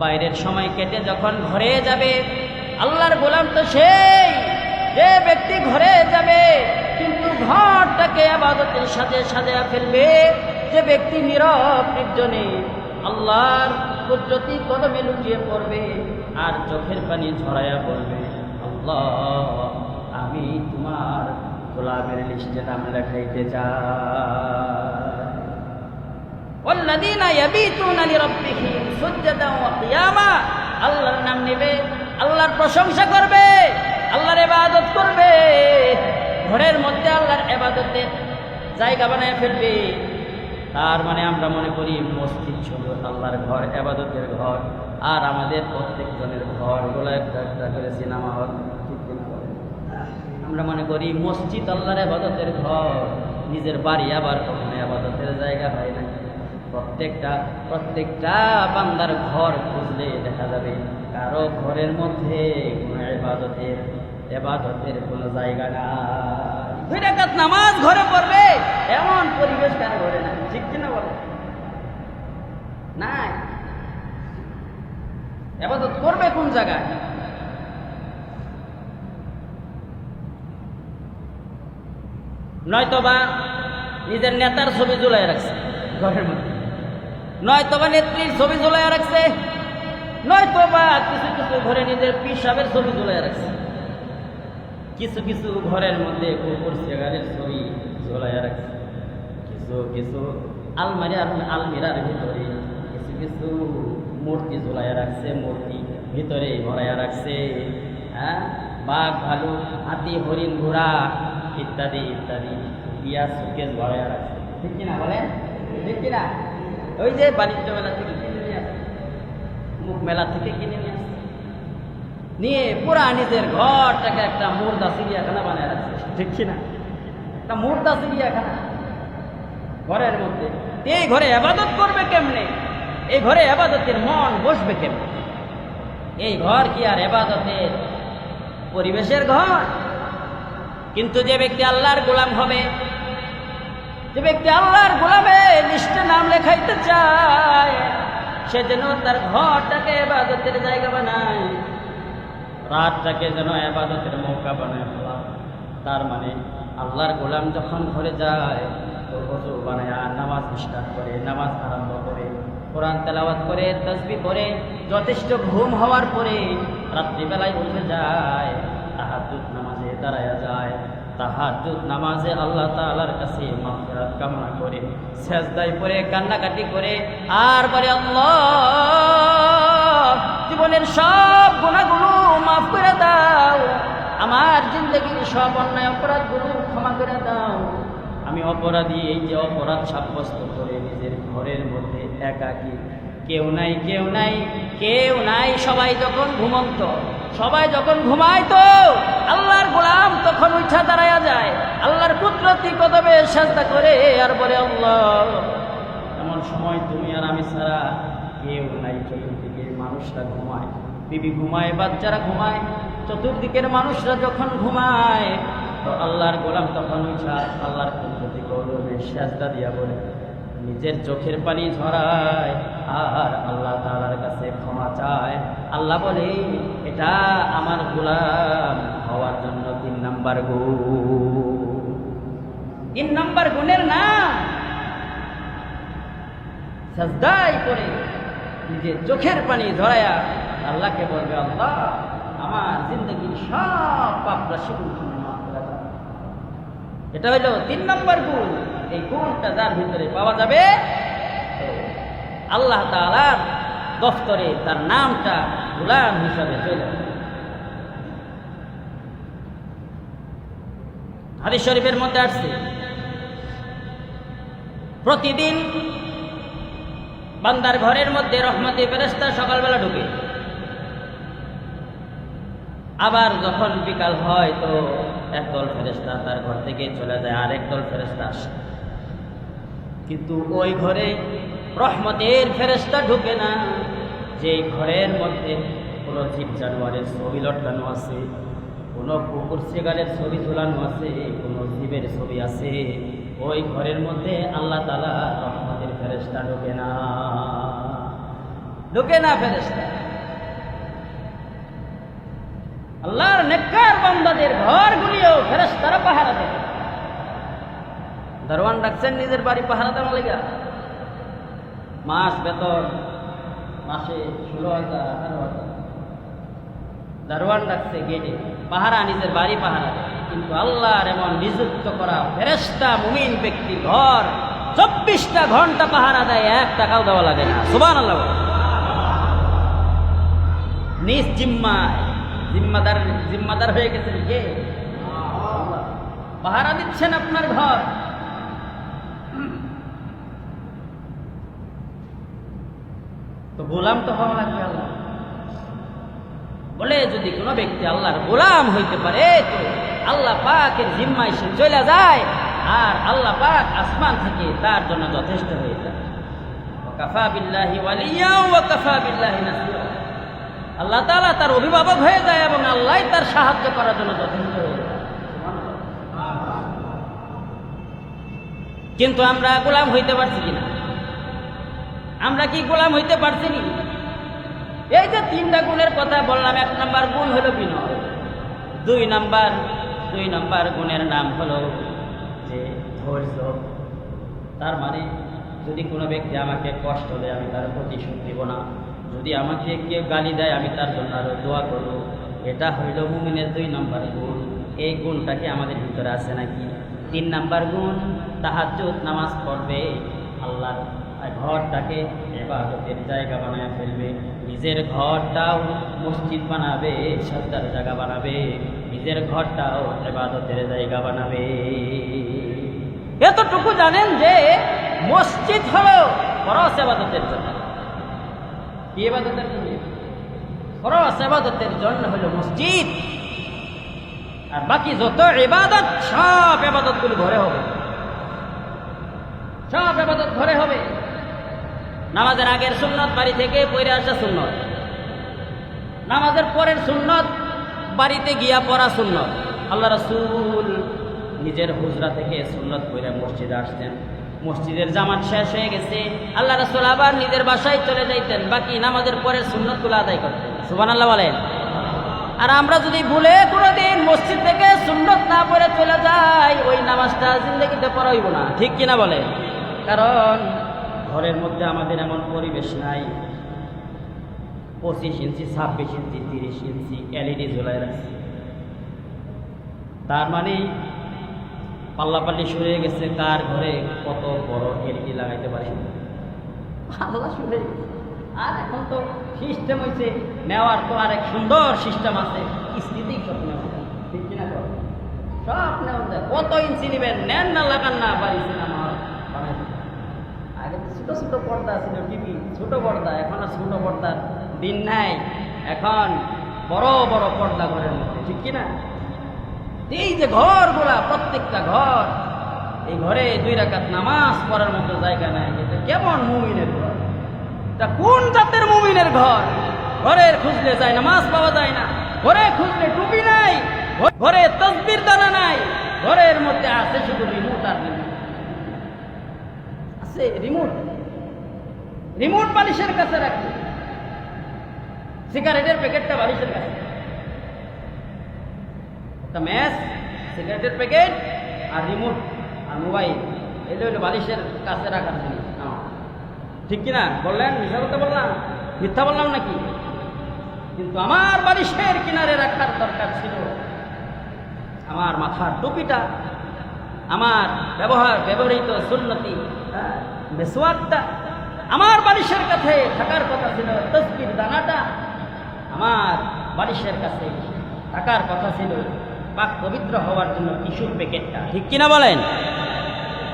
বাইরের সময় কেটে যখন ঘরে যাবে, আল্লাহর গোলাম তো সেই যে ব্যক্তি ঘরে যাবে কিন্তু ঘরটাকে ইবাদতের সাথে সাজিয়ে ফেলবে, যে ব্যক্তি নীরব নির্জনে আল্লাহর কুদরতি কদমে লুটিয়ে পড়বে আর চোখের পানি ঝরাইয়া পড়বে, আল্লাহ আমি তোমার গোলামের লিস্টে নাম লেখাইতে চাই। ওয়াল্লাযীনা ইয়াবীতুনা লিরাব্বিহিম সুজদান ওয়া কিয়ামা, আল্লাহর নাম নেবে, আল্লাহর প্রশংসা করবে, আল্লাহর ইবাদত করবে, ঘরের মধ্যে আল্লাহর ইবাদতের জায়গা বানায় ফেলবে। তার মানে আমরা মনে করি মসজিদ শুধু আল্লাহর ঘর, ইবাদতের ঘর, আর আমাদের প্রত্যেকজনের ঘরগুলো একটা একটা করে সিনেমা হল। আমরা মনে করি মসজিদ আল্লাহর ইবাদতের ঘর, নিজের বাড়ি আবার কখনো ইবাদতের জায়গা হয় না। প্রত্যেকটা বান্দার ঘর খুঁজলে দেখা যাবে কারো ঘরের মধ্যে কোনো ইবাদতের কোনো জায়গা না। 2 রাকাত নামাজ ঘরে পড়বে এমন পরিবেশ কারো ঘরে না, ঠিক কিনা বলে? নাই। ইবাদত করবে কোন জায়গায়? নয়তোবা নিজের নেতার ছবি ঝুলাই রাখছে ঘরের মধ্যে, নয়তোবা নেত্রীর ছবি ঝুলাই রাখছে, নয়তোবা কিছু কিছু ঘরে নিজের পিসাবের ছবি ঝুলাই রাখছে, কিছু কিছু ঘরের মধ্যে কুকুর সিগারের ছবি ঝুলাই রাখছে, কিছু কিছু আলমিরার ভিতরে কিছু কিছু মূর্তি ঝুলাই রাখছে, মূর্তি ভিতরে ভরাইয়া রাখছে। হ্যাঁ, বাঘ, ভালু, হাতি, হরিণ, ঘোড়া ইত্যাদি ইত্যাদি দিয়া সুকেশ ভরাইয়া রাখছে, ঠিক কিনা বলেন? ঠিক কিনা? ওই যে বাণিজ্য মেলা থেকে কিনে নিয়ে আসছে, মুখ মেলা থেকে কিনে নিয়ে আসছে, নিয়ে পুরা নিজের ঘরটাকে একটা মুর্দা চিড়িয়াখানা বানায় রাখছে, ঠিক কিনা? একটা মুর্দা চিড়িয়াখানা ঘরের মধ্যে। এই ঘরে ইবাদত করবে কেমনে? এই ঘরে ইবাদতের মন বসবে কেমনে? এই ঘর কি আর ইবাদতের পরিবেশের ঘর? কিন্তু যে ব্যক্তি আল্লাহর গোলাম হবে, যে ব্যক্তি আল্লাহর গোলামে লিস্টে নাম লেখাইতে চায়, সে যেন তার ঘরটাকে ইবাদতের জায়গা বানায়, রাতটাকে যেন ইবাদতের মৌকা বানায় ফেলা। তার মানে আল্লাহর গোলাম যখন ঘরে যায় তো ওযু বানায় নামাজ স্টার্ট করে, নামাজ আরম্ভ করে, কোরআন তেলাওয়াত করে, তাসবিহ করে, যথেষ্ট ঘুম হওয়ার পরে রাত্রিবেলায় উঠে যায়, তাহাজ্জুদ নামাজে দাঁড়ায়া যায়, তাহাজ্জুদ নামাজে আল্লাহ তাআলার কাছে মাগফিরাত কামনা করে, সেজদায় পড়ে কান্নাকাটি করে, আর বলে আল্লাহ জীবনের সব গুনাহগুলো মাফ করে দাও, আমার জিন্দগির সব অন্যায় অপরাধগুলো ক্ষমা করে দাও, আমি অপরাধী। এই যে অপরাধ সাব্যস্ত করে নিজের ঘরের মধ্যে একাকী, কেউ নাই কেউ নাই কেউ নাই, সবাই যখন ঘুমন্ত, সবাই যখন ঘুমাইতো, আল্লাহর গোলাম তখন উঠা দাঁড়ায়া যায়, আল্লাহর কুদরতি কদমে সাজদা করে, আর বলে আল্লাহ এমন সময় তুমি আর আমি ছাড়া কেউ নাই। চতুর্দিকে মানুষরা ঘুমায়, বিবি ঘুমায়, বাচ্চারা ঘুমায়, চতুর্দিকের মানুষরা যখন ঘুমায় তো আল্লাহর গোলাম তখন উঠা আল্লাহর কুদরতি কদমে সাজদা দিয়া বলে, নিজের চোখের পানি ঝরায় আর আল্লাহ তাআলার কাছে ক্ষমা চায়। আল্লাহ বলে এটা আমার গোলাম হওয়ার জন্য 3 নাম্বার গুণ। 3 নাম্বার গুণের নাম সাজদায় করে নিজের চোখের পানি ঝরায়া আল্লাহকে বলবে, আল্লাহ আমার জিন্দগির সব পাপ রাশিগুলো তুমি মাফ করে দাও। এটা হইল 3 নাম্বার গুণ। এই গুণটা যার ভিতরে পাওয়া যাবে আল্লাহ তাআলার দফতরে তার নামটা গোলাম হিসাবে চলে যাবে। হাদিস শরীফের মধ্যে আসছে প্রতিদিন বান্দার ঘরের মধ্যে রহমতের ফেরেশতা সকালবেলা ঢুকে, আবার যখন বিকাল হয় তো একদল ফেরেশতা তার ঘর থেকে চলে যায়, আর একদল ফেরেশতা আসে, কিন্তু ওই ঘরে রহমতের ফেরেশতা ঢুকে না যে ঘরের মধ্যে কোনো জীব জানোয়ারের ছবি লটকানো আছে, কোনো কুকুর শিকারের ছবি ঝুলানো আছে, কোনো জীবের ছবি আছে, ওই ঘরের মধ্যে আল্লাহ তাআলা রহমতের ফেরেশতা ঢোকে না। ঢুকে না ফেরেশতা। আল্লাহর নেককার বান্দাদের ঘরগুলিও ফেরেশতারা পাহারা দেয়। দারোয়ান ডাকছেন নিজের বাড়ি পাহারা দেওয়ার লেগা, মাস বেতন মাসে 16,000 18,000। দারোয়ান ডাকছে গেটে পাহারা, নিজের বাড়ি পাহারা দেয়। কিন্তু আল্লাহর এমন নিযুক্ত করা ফেরেশতা মুমিন ব্যক্তি ঘর 24টা ঘন্টা পাহারা দেয়, 1 টাকাও দেওয়া লাগে না। সুবহানাল্লাহ। নিজ জিম্মাদার হয়ে গেছেন কে? পাহারা দিচ্ছেন আপনার ঘর। তো গোলাম তো হওয়া লাগবে আল্লাহ বলে। যদি কোনো ব্যক্তি আল্লাহর গোলাম হইতে পারে তো আল্লাহ পাকের জিম্মায় সে চলে যায়, আর আল্লাহ পাক আসমান থেকে তার জন্য যথেষ্ট হয়ে যায়। ওয়াকাফা বিল্লাহি ওয়ালিয়া ওয়া কাফা বিল্লাহি নাসিরা। আল্লাহ তাআলা তার অভিভাবক হয়ে যায় এবং আল্লাহ তার সাহায্য করার জন্য যথেষ্ট হয়ে যায়। কিন্তু আমরা গোলাম হইতে পারছি কিনা? আমরা কি গোলাম হইতে পারছি নি? এই যে 3টা গুণের কথা বললাম, 1 নাম্বার গুণ হলো বিনয়, 2 নাম্বার গুণের নাম হলো যে ধৈর্য। তার মানে যদি কোনো ব্যক্তি আমাকে কষ্ট দেয় আমি তার প্রতিশোধ দিব না, যদি আমাকে কেউ গালি দেয় আমি তার জন্য আরো দোয়া করব। এটা হইল মুমিনের 2 নাম্বার গুণ। এই গুণটাকে আমাদের ভিতরে আছে নাকি? 3 নাম্বার গুণ, তাহাজ্জুদ নামাজ পড়বে, আল্লাহর ঘরটাকে ইবাদতের জায়গা বানায় ফেলবে, নিজের ঘরটাও মসজিদ বানাবে, সাজদার জায়গা বানাবে, নিজের ঘরটাও ইবাদতের জায়গা বানাবে। এতটুকু জানেন যে মসজিদ হলো ফরজ ইবাদতের জন্য। কি ইবাদতের জন্য? ফরজ ইবাদতের জন্য হলো মসজিদ। আর বাকি যত ইবাদত সব ইবাদতগুলো ঘরে হবে, সব ইবাদত ঘরে হবে। নামাজের আগের সুন্নত বাড়ি থেকে পড়ে আসা সুন্নত, নামাজের পরের সুন্নত বাড়িতে গিয়া পড়া সুন্নত। আল্লাহ রাসূল নিজের হুজরা থেকে সুন্নত পড়ে মসজিদে আসতেন, মসজিদের জামাত শেষ হয়ে গেছে, আল্লাহ রাসূল আবার নিজের বাসায় চলে যাইতেন, বাকি নামাজের পরের সুন্নতগুলো আদায় করতেন। সুবহানাল্লাহ বলেন। আর আমরা যদি ভুলে কোনোদিন মসজিদ থেকে সুন্নত না পড়ে চলে যাই, ওই নামাজটা জিন্দেগিতে পড়া হইব না। ঠিক কিনা বলেন? কারণ ঘরের মধ্যে আমাদের এমন পরিবেশ নাই। 25 ইঞ্চি 26 ইঞ্চি 30 ইঞ্চি এলইডি ঝোলায় রাখছে। তার মানে পাল্লাপাল্লি শুরু হয়ে গেছে কার ঘরে কত বড় এলইডি লাগাইতে পারে। আল্লাহ শুরু হয়ে গেছে। আর এখন তো সিস্টেম হয়েছে নেওয়ার, তো আরেক সুন্দর সিস্টেম আছে, স্থিতি সব নেওয়া যায়। ঠিক কিনা? সব নেওয়া যায়। কত ইঞ্চি নেবেন, নেন না লাগান না, বাড়ি সিনেমা বানাই। আগে তো ছোট ছোট পর্দা ছিল টিভি, ছোট পর্দা। এখন আর ছোট পর্দার দিন নাই, এখন বড় বড় পর্দা ঘরের মধ্যে। ঠিক কিনা? এই যে ঘরগুলা, প্রত্যেকটা ঘর, এই ঘরে 2 রাকাত নামাজ পড়ার মতো জায়গা নাই। এটা কেমন মুমিনের ঘর? এটা কোন জাতের মুমিনের ঘর? ঘরের খুঁজলে যায় নামাজ পাওয়া যায় না, ঘরে খুঁজলে টুপি নাই, ঘরে তাসবির দানা নাই, ঘরের মধ্যে আছে শুধু রিমোট আর রিমোট আছে। রিমোট বালিশের কাছে রাখে, সিগারেটের প্যাকেটটা বালিশের কাছে, একটা ম্যাচ, সিগারেটের প্যাকেট আর রিমোট আর মোবাইল, এগুলো হলো বালিশের কাছে রাখার জিনিস। ঠিক কিনা বললেন? মিথ্যা কথা বললাম? মিথ্যা বললাম নাকি? কিন্তু আমার বালিশের কিনারে রাখার দরকার ছিল আমার মাথার টুপিটা, আমার ব্যবহৃত সুন্নতি মেসওয়াকটা। আমার বালিশের কাছে থাকার কথা ছিল তাসবির দানাটা, আমার বালিশের কাছে থাকার কথা ছিল পাক পবিত্র হওয়ার জন্য টিস্যুর প্যাকেটটা। ঠিক কিনা বলেন?